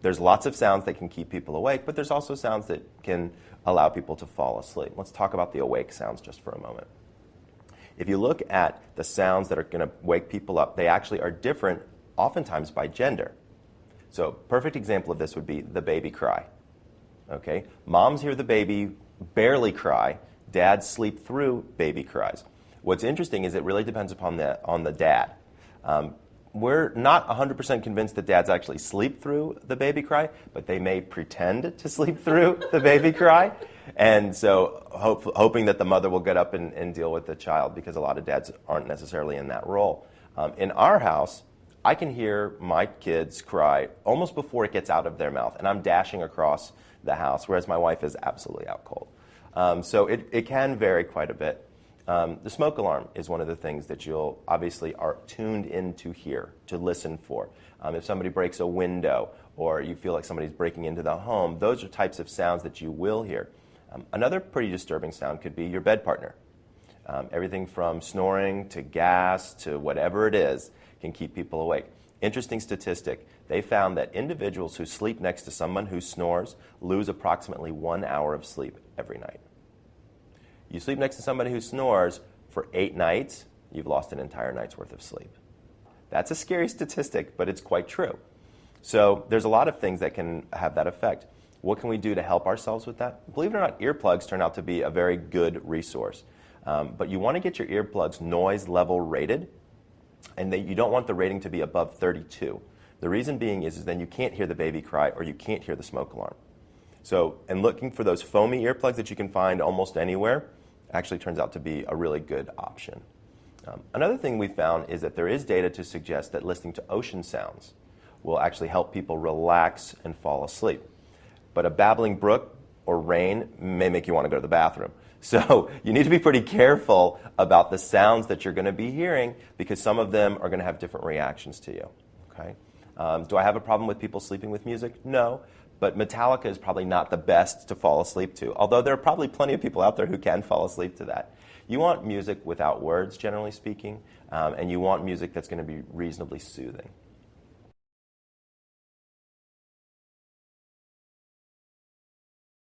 There's lots of sounds that can keep people awake, but there's also sounds that can allow people to fall asleep. Let's talk about the awake sounds just for a moment. If you look at the sounds that are going to wake people up, they actually are different, oftentimes by gender. So a perfect example of this would be the baby cry. Okay? Moms hear the baby barely cry. Dads sleep through baby cries. What's interesting is it really depends upon on the dad. We're not 100% convinced that dads actually sleep through the baby cry, but they may pretend to sleep through the baby cry. And so hoping that the mother will get up and deal with the child, because a lot of dads aren't necessarily in that role. In our house, I can hear my kids cry almost before it gets out of their mouth, and I'm dashing across the house, whereas my wife is absolutely out cold. So it can vary quite a bit. The smoke alarm is one of the things that you'll obviously are tuned in to hear, to listen for. If somebody breaks a window or you feel like somebody's breaking into the home, those are types of sounds that you will hear. Another pretty disturbing sound could be your bed partner. Everything from snoring to gas to whatever it is can keep people awake. Interesting statistic, they found that individuals who sleep next to someone who snores lose approximately 1 hour of sleep every night. You sleep next to somebody who snores for 8 nights, you've lost an entire night's worth of sleep. That's a scary statistic, but it's quite true. So there's a lot of things that can have that effect. What can we do to help ourselves with that? Believe it or not, earplugs turn out to be a very good resource. But you want to get your earplugs noise level rated, and you don't want the rating to be above 32. The reason being is then you can't hear the baby cry or you can't hear the smoke alarm. So, and looking for those foamy earplugs that you can find almost anywhere actually turns out to be a really good option. Another thing we found is that there is data to suggest that listening to ocean sounds will actually help people relax and fall asleep. But a babbling brook or rain may make you want to go to the bathroom. So you need to be pretty careful about the sounds that you're going to be hearing, because some of them are going to have different reactions to you. Okay? Do I have a problem with people sleeping with music? No. But Metallica is probably not the best to fall asleep to, although there are probably plenty of people out there who can fall asleep to that. You want music without words, generally speaking, and you want music that's going to be reasonably soothing.